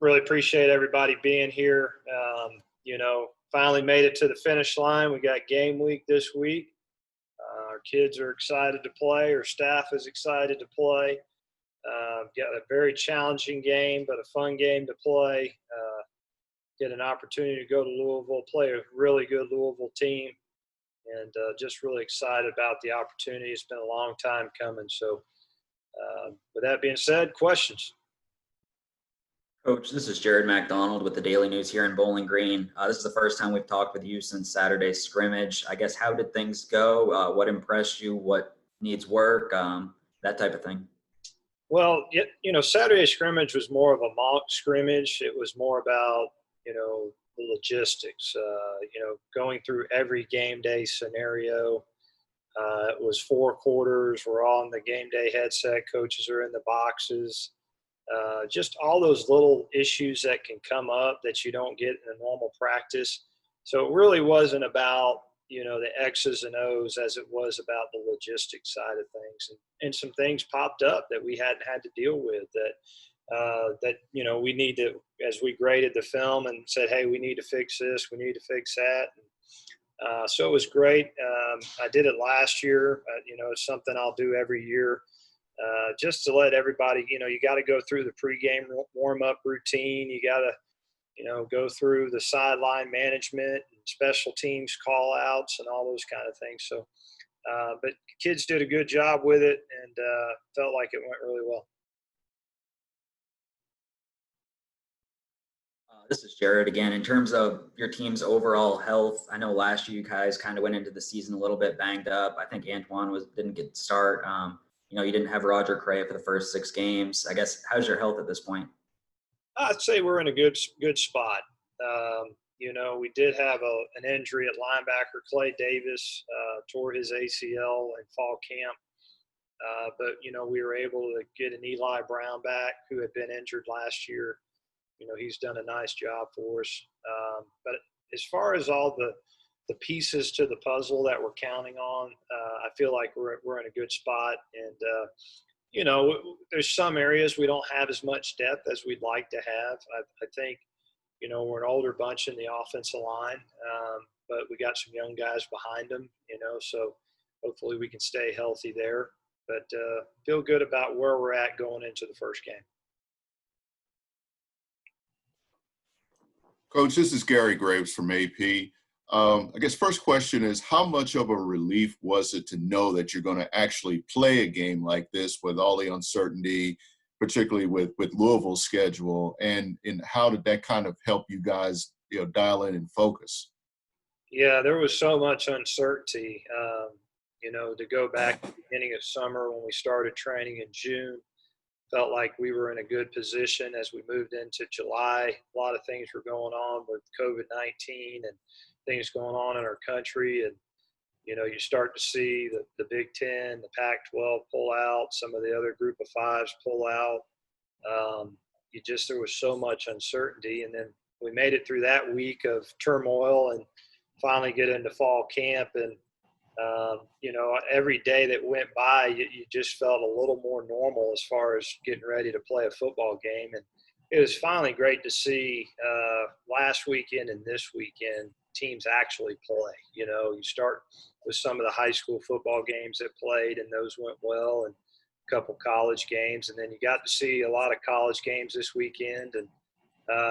Really appreciate everybody being here. Finally made it to the finish line. We got game week this week. Our kids are excited to play. Our staff is excited to play. Got a very challenging game, but a fun game to play. Get an opportunity to go to Louisville, play a really good Louisville team, and just really excited about the opportunity. It's been a long time coming. So with that being said, questions? Coach, this is Jared McDonald with the Daily News here in Bowling Green. This is the first time we've talked with you since Saturday's scrimmage. I guess, how did things go? What impressed you? What needs work? That type of thing. Well, Saturday's scrimmage was more of a mock scrimmage. It was more about, the logistics, going through every game day scenario. It was 4 quarters. We're all in the game day headset. Coaches are in the boxes. Just all those little issues that can come up that you don't get in a normal practice. So it really wasn't about, the X's and O's as it was about the logistics side of things. And some things popped up that we hadn't had to deal with that we need to, as we graded the film and said, hey, we need to fix this, we need to fix that. So it was great. I did it last year. It's something I'll do every year. Just to let everybody, you got to go through the pregame warm-up routine. You got to, go through the sideline management and special teams call-outs and all those kind of things. So, but kids did a good job with it and felt like it went really well. This is Jared again. In terms of your team's overall health, I know last year you guys kind of went into the season a little bit banged up. I think Antoine didn't get to start. You didn't have Roger Cray for the first 6 games. I guess, how's your health at this point? I'd say we're in a good spot. We did have an injury at linebacker. Clay Davis tore his ACL in fall camp. But, we were able to get an Eli Brown back who had been injured last year. He's done a nice job for us. But as far as all the pieces to the puzzle that we're counting on, I feel like we're in a good spot. And, there's some areas we don't have as much depth as we'd like to have. I think, we're an older bunch in the offensive line, but we got some young guys behind them, so hopefully we can stay healthy there. But feel good about where we're at going into the first game. Coach, this is Gary Graves from AP. I guess first question is, how much of a relief was it to know that you're going to actually play a game like this with all the uncertainty, particularly with Louisville's schedule, and how did that kind of help you guys, dial in and focus? Yeah, there was so much uncertainty. To go back to the beginning of summer when we started training in June, felt like we were in a good position as we moved into July. A lot of things were going on with COVID-19 and things going on in our country. And, you start to see the Big Ten, the Pac-12 pull out, some of the other group of fives pull out. There was so much uncertainty. And then we made it through that week of turmoil and finally get into fall camp. And, every day that went by, you just felt a little more normal as far as getting ready to play a football game. And it was finally great to see last weekend and this weekend teams actually play. You start with some of the high school football games that played, and those went well, and a couple college games. And then you got to see a lot of college games this weekend. And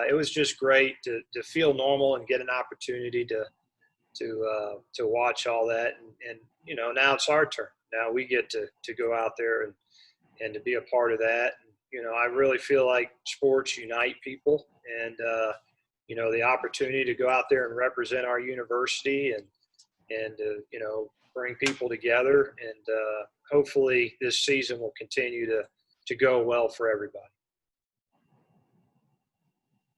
it was just great to feel normal and get an opportunity to watch all that. And now it's our turn. Now we get to go out there and to be a part of that. And, I really feel like sports unite people, and, the opportunity to go out there and represent our university and bring people together. And hopefully this season will continue to go well for everybody.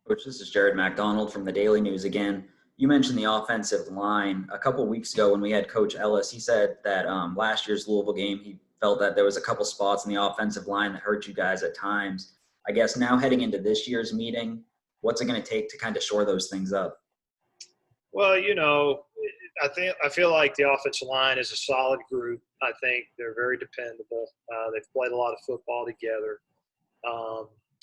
Coach, this is Jared McDonald from the Daily News again. You mentioned the offensive line. A couple of weeks ago when we had Coach Ellis, he said that last year's Louisville game, he felt that there was a couple spots in the offensive line that hurt you guys at times. I guess now heading into this year's meeting, what's it going to take to kind of shore those things up? Well, I feel like the offensive line is a solid group. I think they're very dependable. They've played a lot of football together.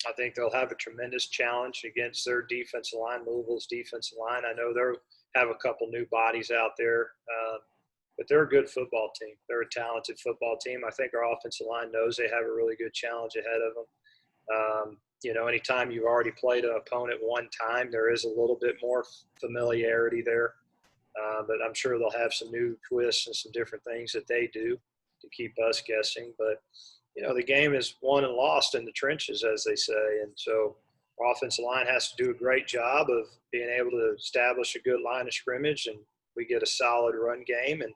I think they'll have a tremendous challenge against their defensive line, Louisville's defensive line. I know they'll have a couple new bodies out there, but they're a good football team. They're a talented football team. I think our offensive line knows they have a really good challenge ahead of them. Anytime you've already played an opponent one time, there is a little bit more familiarity there. But I'm sure they'll have some new twists and some different things that they do to keep us guessing. But, the game is won and lost in the trenches, as they say. And so our offensive line has to do a great job of being able to establish a good line of scrimmage, and we get a solid run game and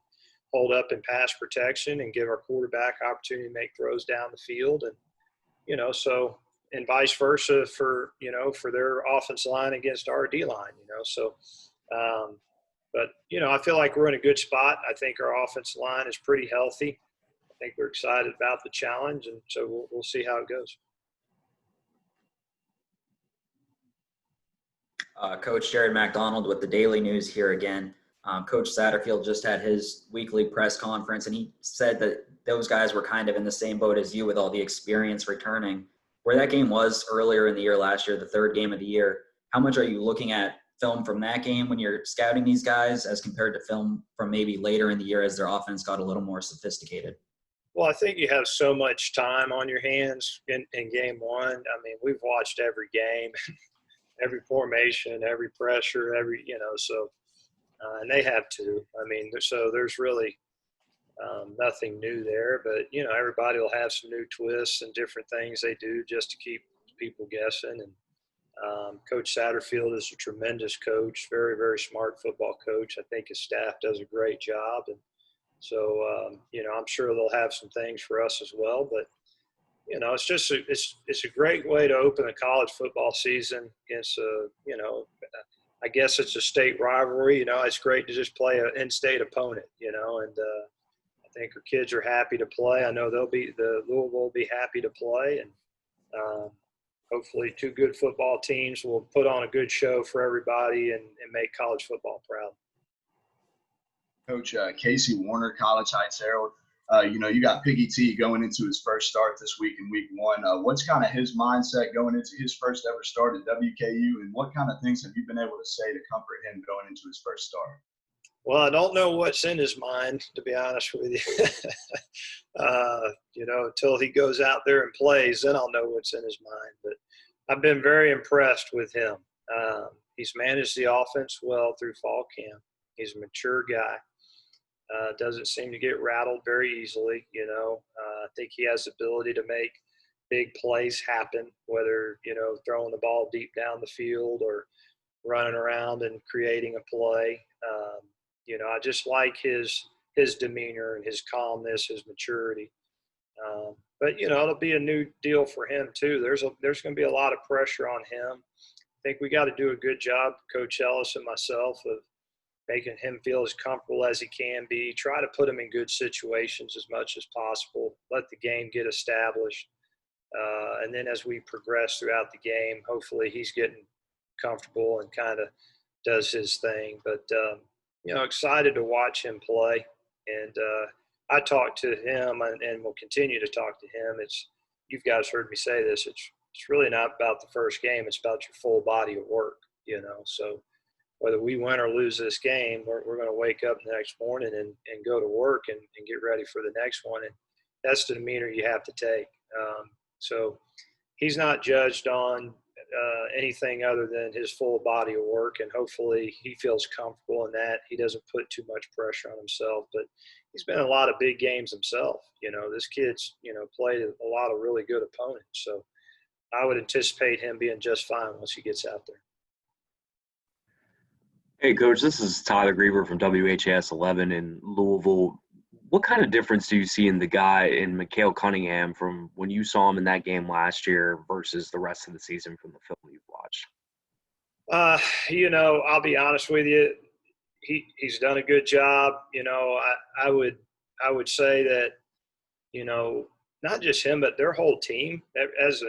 hold up in pass protection and give our quarterback opportunity to make throws down the field. And, and vice versa for their offensive line against our D line, but I feel like we're in a good spot. I think our offensive line is pretty healthy. I think we're excited about the challenge, and so we'll see how it goes. Coach Jared McDonald with the Daily News here again. Coach Satterfield just had his weekly press conference, and he said that those guys were kind of in the same boat as you with all the experience returning. Where that game was earlier in the year last year, the third game of the year, how much are you looking at film from that game when you're scouting these guys as compared to film from maybe later in the year as their offense got a little more sophisticated? Well, I think you have so much time on your hands in game one. I mean, we've watched every game, every formation, every pressure, and they have to. I mean, so there's really nothing new there. But, everybody will have some new twists and different things they do just to keep people guessing. And Coach Satterfield is a tremendous coach, very, very smart football coach. I think his staff does a great job. And so, I'm sure they'll have some things for us as well. But, it's just it's a great way to open a college football season against I guess it's a state rivalry. It's great to just play an in-state opponent, and I think our kids are happy to play. I know Louisville will be happy to play, and hopefully two good football teams will put on a good show for everybody and make college football proud. Coach Casey Warner, College Heights Herald. You got Piggy T going into his first start this week in week one. What's kind of his mindset going into his first ever start at WKU, and what kind of things have you been able to say to comfort him going into his first start? Well, I don't know what's in his mind, to be honest with you. Until he goes out there and plays, then I'll know what's in his mind. But I've been very impressed with him. He's managed the offense well through fall camp. He's a mature guy. Doesn't seem to get rattled very easily. I think he has the ability to make big plays happen, whether, throwing the ball deep down the field or running around and creating a play. I just like his demeanor and his calmness, his maturity. But it'll be a new deal for him too. There's going to be a lot of pressure on him. I think we got to do a good job, Coach Ellis and myself, of making him feel as comfortable as he can be. Try to put him in good situations as much as possible. Let the game get established, and then as we progress throughout the game, hopefully he's getting comfortable and kind of does his thing. But excited to watch him play. And I talked to him and will continue to talk to him. You guys heard me say this. It's really not about the first game. It's about your full body of work, So whether we win or lose this game, we're going to wake up the next morning and go to work and get ready for the next one. And that's the demeanor you have to take. So he's not judged on anything other than his full body of work, and hopefully he feels comfortable in that. He doesn't put too much pressure on himself, but he's been in a lot of big games himself. This kid's, played a lot of really good opponents. So I would anticipate him being just fine once he gets out there. Hey, Coach, this is Tyler Griever from WHAS 11 in Louisville. What kind of difference do you see in the guy in Mikhail Cunningham from when you saw him in that game last year versus the rest of the season from the film you've watched? I'll be honest with you. He's done a good job. I would say that, not just him, but their whole team has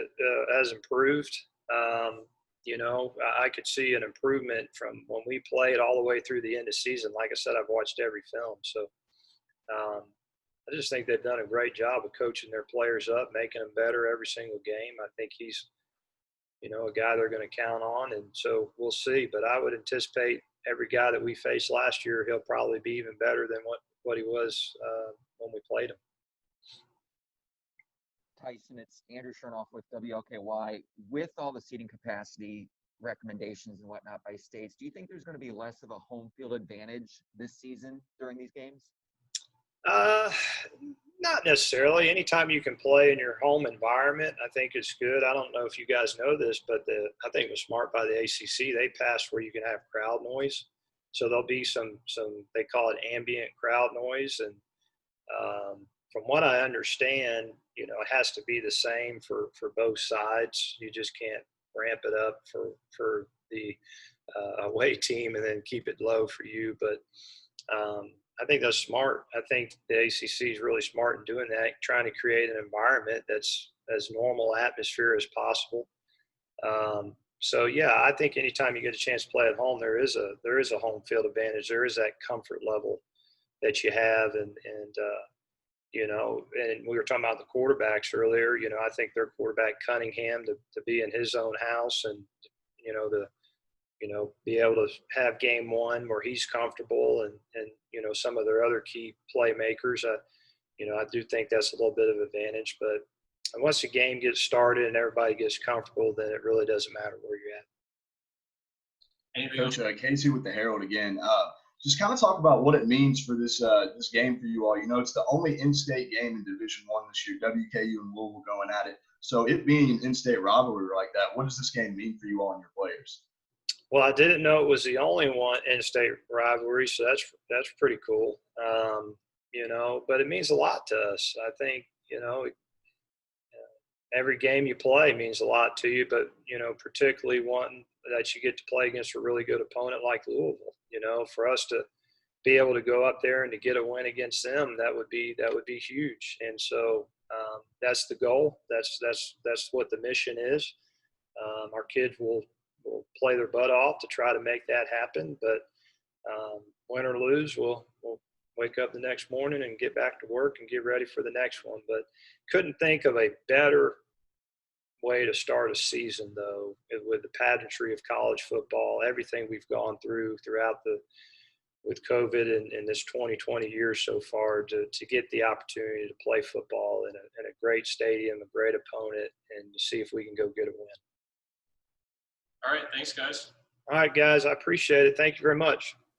improved. I could see an improvement from when we played all the way through the end of season. Like I said, I've watched every film. So I just think they've done a great job of coaching their players up, making them better every single game. I think he's a guy they're going to count on. And so we'll see. But I would anticipate every guy that we faced last year, he'll probably be even better than what he was when we played him. Tyson, it's Andrew Chernoff with WKY. With all the seating capacity recommendations and whatnot by states, do you think there's going to be less of a home field advantage this season during these games? Not necessarily. Anytime you can play in your home environment, I think it's good. I don't know if you guys know this, but I think it was smart by the ACC. They passed where you can have crowd noise. So there'll be some they call it ambient crowd noise. And from what I understand, it has to be the same for both sides. You just can't ramp it up for the away team and then keep it low for you. But I think that's smart. I think the ACC is really smart in doing that, trying to create an environment that's as normal atmosphere as possible. So yeah, I think anytime you get a chance to play at home, there is a home field advantage. There is that comfort level that you have, and and we were talking about the quarterbacks earlier. I think their quarterback Cunningham to be in his own house and be able to have game one where he's comfortable and some of their other key playmakers. I do think that's a little bit of advantage, but once the game gets started and everybody gets comfortable, then it really doesn't matter where you're at. Coach Casey with the Herald again. Just kind of talk about what it means for this game for you all. It's the only in-state game in Division I this year. WKU and Louisville going at it. So it being an in-state rivalry like that, what does this game mean for you all and your players? Well, I didn't know it was the only one in-state rivalry, so that's pretty cool. But it means a lot to us. I think every game you play means a lot to you, but particularly one that you get to play against a really good opponent like Louisville. For us to be able to go up there and to get a win against them, that would be huge. And so that's the goal. That's what the mission is. Our kids will play their butt off to try to make that happen. But win or lose, we'll wake up the next morning and get back to work and get ready for the next one. But couldn't think of a better way to start a season, though, with the pageantry of college football, everything we've gone throughout with COVID and this 2020 years so far, to get the opportunity to play football in a great stadium, a great opponent, and to see if we can go get a win. All right. Thanks, guys. All right, guys. I appreciate it. Thank you very much.